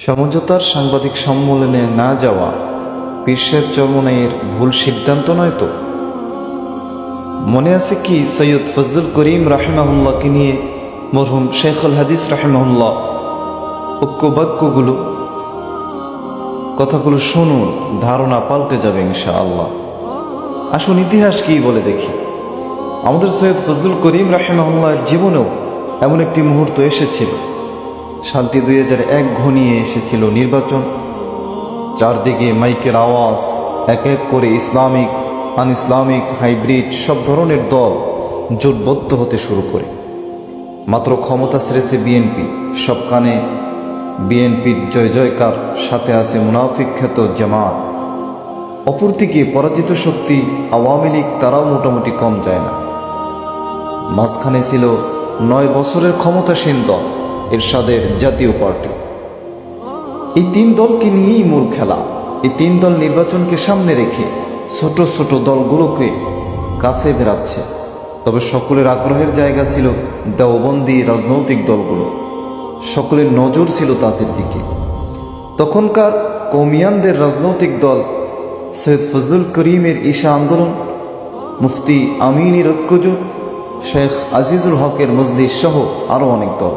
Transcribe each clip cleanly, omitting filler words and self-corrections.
সমঝোতার সাংবাদিক সম্মেলনে না যাওয়া পীর সাহেব চরমনাইয়ের ভুল সিদ্ধান্ত নয় তো? মনে আছে কি সৈয়দ ফজলুল করিম রাহিমাহুল্লাহকে নিয়ে মরহুম শেখুল হাদিস রাহিমাহুল্লাহ বাক্যগুলো, কথাগুলো শুনুন, ধারণা পাল্টে যাবে ইনশাআল্লাহ। আসুন ইতিহাস কি বলে দেখি। আমাদের সৈয়দ ফজলুল করিম রাহিমাহুল্লাহের জীবনেও এমন একটি মুহূর্ত এসেছিল। সালটি 2001 ঘনিয়ে এসেছিল নির্বাচন। চারদিকে মাইকের আওয়াজ, এক এক করে ইসলামিক, আন ইসলামিক, হাইব্রিড সব ধরনের দল জোটবদ্ধ হতে শুরু করে। মাত্র ক্ষমতা ছেড়েছে বিএনপি, সব কানে বিএনপির জয় জয়কার, সাথে আছে মুনাফিক খ্যাত জামাত। অপরদিকে পরাজিত শক্তি আওয়ামী লীগ, তারাও মোটামুটি কম যায় না। মাঝখানে ছিল 9 বছরের ক্ষমতাসীন দল এরশাদের জাতীয় পার্টি। এই 3 দলকে নিয়েই মূল খেলা। এই 3 দল নির্বাচনকে সামনে রেখে ছোট ছোট দলগুলোকে কাছে বেড়াচ্ছে। তবে সকলের আগ্রহের জায়গা ছিল দেওবন্দি রাজনৈতিক দলগুলো। সকলের নজর ছিল তাদের দিকে। তখনকার কৌমিয়ানদের রাজনৈতিক দল সৈয়দ ফজলুল করিমের ঈশা আন্দোলন, মুফতি আমিনের ঐক্যজোট, শেখ আজিজুল হকের মজলিস সহ আরও অনেক দল।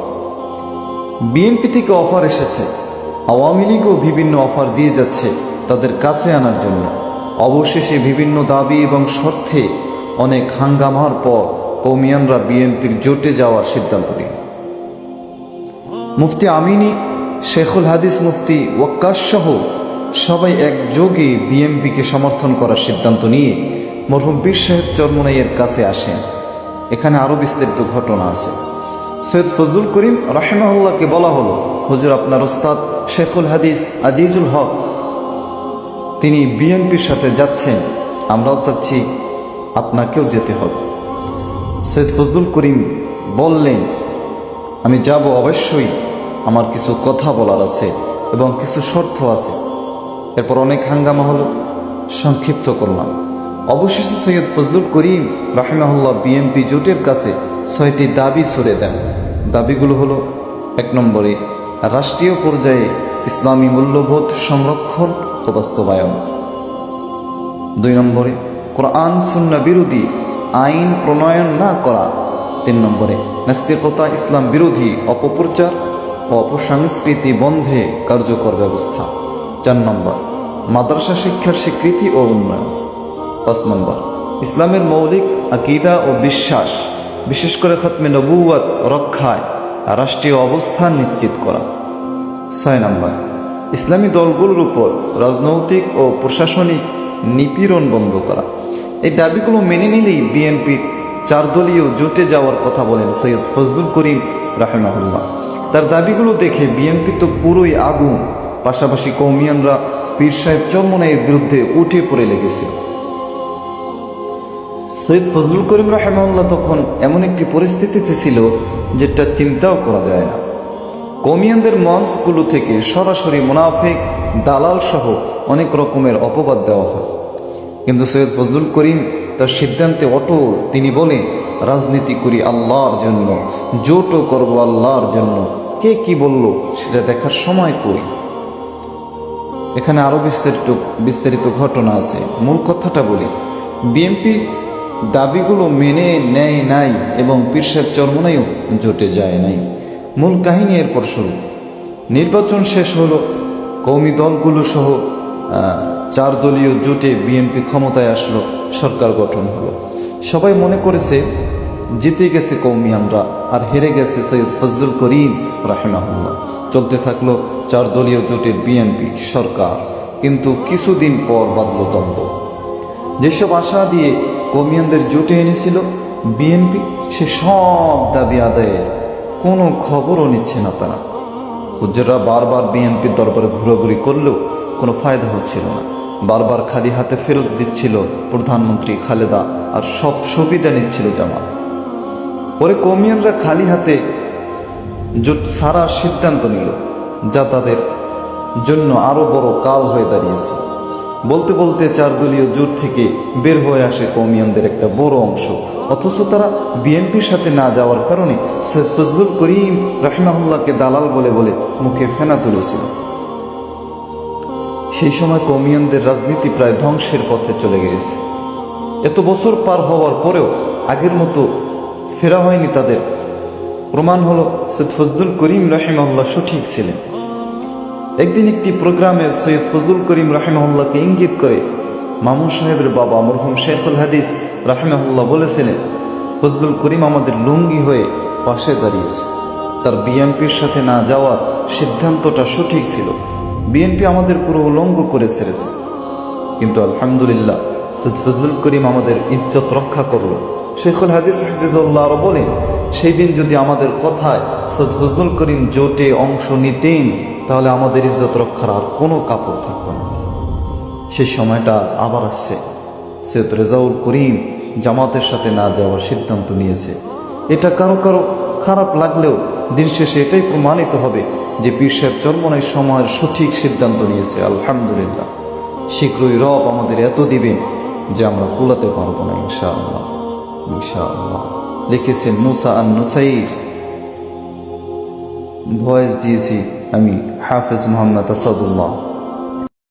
বিএনপি থেকে অফার এসেছে, আওয়ামী লীগও বিভিন্ন অফার দিয়ে যাচ্ছে তাদের কাছে আনার জন্য। অবশেষে বিভিন্ন দাবি এবং শর্তে অনেক হাঙ্গামার পর কৌমিয়ানরা বিএনপির জোটে যাওয়ার সিদ্ধান্ত নিল। মুফতি আমিনী, শেখুল হাদিস মুফতি ওয়াক্কাস সহ সবাই একযোগে বিএনপিকে সমর্থন করার সিদ্ধান্ত নিয়ে মরহুম পীর সাহেব চরমনাইয়ের কাছে আসেন। এখানে আরও বিস্তারিত ঘটনা আছে। সৈয়দ ফজলুল করিম রাহিমাহুল্লাহকে বলা হলো, হুজুর আপনার ওস্তাদ শেখুল হাদিস আজিজুল হক তিনি বিএনপির সাথে যাচ্ছেন, আমরাও চাচ্ছি আপনাকেও যেতে হবে। সৈয়দ ফজলুল করিম বললেন, আমি যাব অবশ্যই, আমার কিছু কথা বলার আছে এবং কিছু শর্ত আছে। এরপর অনেক হাঙ্গামা হলো, সংক্ষিপ্ত করলাম। অবশেষে সৈয়দ ফজলুল করিম রাহিমাহুল্লাহ বিএনপি জোটের কাছে 6টি দাবি ছুড়ে দেন। দাবিগুলো হলো: 1 নম্বরে রাষ্ট্রীয় পর্যায়ে ইসলামী মূল্যবোধ সংরক্ষণ ও বাস্তবায়ন। 2 নম্বরে কোরআন সুন্নাহ বিরোধী আইন প্রণয়ন না করা। 3 নম্বরে নাস্তিকতা, ইসলাম বিরোধী অপপ্রচার ও অপসংস্কৃতি বন্ধে কার্যকর ব্যবস্থা। 4 নম্বর মাদ্রাসা শিক্ষার স্বীকৃতি ও উন্নয়ন। 5 নম্বর ইসলামের মৌলিক আকীদা ও বিশ্বাস, বিশেষ করে খতমে নবুওয়াত রক্ষায় রাষ্ট্রীয় অবস্থান নিশ্চিত করা। 6 নম্বর ইসলামী দলগুলোর উপর রাজনৈতিক ও প্রশাসনিক নিপীড়ন বন্ধ করা। এই দাবিগুলো মেনে নিলেই বিএনপির 4 দলীয় জোটে যাওয়ার কথা বলেন সৈয়দ ফজলুল করিম রাহিমাহুল্লাহ। তার দাবিগুলো দেখে বিএনপি তো পুরোই আগুন। পাশাপাশি কৌমিয়ানরা পীর সাহেব চরমনাইয়ের বিরুদ্ধে উঠে পড়ে লেগেছিল। সৈয়দ ফজলুল করিম রাহিমাহুল্লাহ তখন এমন একটি পরিস্থিতিতে ছিল যেটা চিন্তাও করা যায় না। কৌমিয়ানদের মঞ্চগুলো থেকে সরাসরি মুনাফিক, দালাল সহ অনেক রকমের অপবাদ দেওয়া হয়, কিন্তু সৈয়দ ফজলুল করিম তার সিদ্ধান্তে অটল। তিনি বলেন, রাজনীতি করি আল্লাহর জন্য, জোটও করব আল্লাহর জন্য। কে কি বলল সেটা দেখার সময় কই। এখানে আরও বিস্তারিত ঘটনা আছে। মূল কথাটা বলি, বিএনপি দাবিগুলো মেনে নেয় নাই এবং পীর সাহেব চরমনাইও জোটে যায় নাই। মূল কাহিনী এরপর শুরু। নির্বাচন শেষ হলো, কৌমি দলগুলো সহ 4 দলীয় জোটে বিএনপি ক্ষমতায় আসলো, সরকার গঠন হলো। সবাই মনে করেছে জিতে গেছে কৌমিয়ানরা আর হেরে গেছে সৈয়দ ফজলুল করিম রাহিমাহুল্লাহ। চলতে থাকলো 4 দলীয় জোটের বিএনপি সরকার। কিন্তু কিছুদিন পর বাঁধল দ্বন্দ্ব। যেসব আশা দিয়ে কৌমিয়ানদের জোটে এনেছিল বিএনপি, সে সব দাবি আদায়ের কোনো খবরও নিচ্ছে না তারা। হুজুররা বারবার বিএনপির দরবারে ঘোরাঘুরি করলেও কোনো ফায়দা হচ্ছিল না। বারবার খালি হাতে ফেরত দিচ্ছিল প্রধানমন্ত্রী খালেদা, আর সব সুবিধা নিচ্ছিল জামাত। পরে কৌমিয়ানরা খালি হাতে জোট সারার সিদ্ধান্ত নিল, যা তাদের জন্য আরও বড় কাল হয়ে দাঁড়িয়েছে। বলতে বলতে 4 দলীয় জোট থেকে বের হয়ে আসে কৌমিয়ানদের একটা বড় অংশ। অথচ তারা বিএনপির সাথে না যাওয়ার কারণে সৈয়দ ফজলুল করিম রাহিমাহুল্লাহকে দালাল বলে বলে মুখে ফেনা তুলেছিল। সেই সময় কৌমিয়ানদের রাজনীতি প্রায় ধ্বংসের পথে চলে গিয়েছে। এত বছর পার হওয়ার পরেও আগের মতো ফেরা হয়নি তাদের। প্রমাণ হলো সৈয়দ ফজলুল করিম রাহিমাহুল্লাহ সঠিক ছিলেন। একদিন একটি প্রোগ্রামে সৈয়দ ফজলুল করিম রাহিমাহুল্লাহকে ইঙ্গিত করে মামুন সাহেবের বাবা মরহুম শেখুল হাদিস রাহিমাহুল্লাহ বলেছিলেন, ফজলুল করিম আমাদের লুঙ্গি হয়ে পাশে দাঁড়িয়েছে। তার বিএনপির সাথে না যাওয়ার সিদ্ধান্তটা সঠিক ছিল। বিএনপি আমাদের পুরো উলঙ্গ করে ছেড়েছে, কিন্তু আলহামদুলিল্লাহ সৈয়দ ফজলুল করিম আমাদের ইজ্জত রক্ষা করল। শেখুল হাদিস হাফিজুল্লাহ আরও বলেন, সেই দিন যদি আমাদের কথায় সৈয়দ ফজলুল করিম জোটে অংশ নিতেন তাহলে আমাদের ইজ্জত রক্ষার আর কোনো কাপড় থাকতো না। সেই সময়টা আজ আবার আসছে। সৈয়দ রেজাউল করিম জামাতের সাথে না যাওয়ার সিদ্ধান্ত নিয়েছে। এটা কারো কারো খারাপ লাগলেও দিন শেষে এটাই প্রমাণিত হবে যে পীর সাহেব চরমনাই সময়ের সঠিক সিদ্ধান্ত নিয়েছে। আলহামদুলিল্লাহ, শীঘ্রই রব আমাদের এত দিবেন যে আমরা কুলাতে পারবো না ইনশাআল্লাহ। ইনশাআল্লাহ। লিখেছেন মুসা আন নুসাইর, ভয়েস দিয়েছি আমি হাফেজ মোহাম্মদ আসাদুল্লাহ।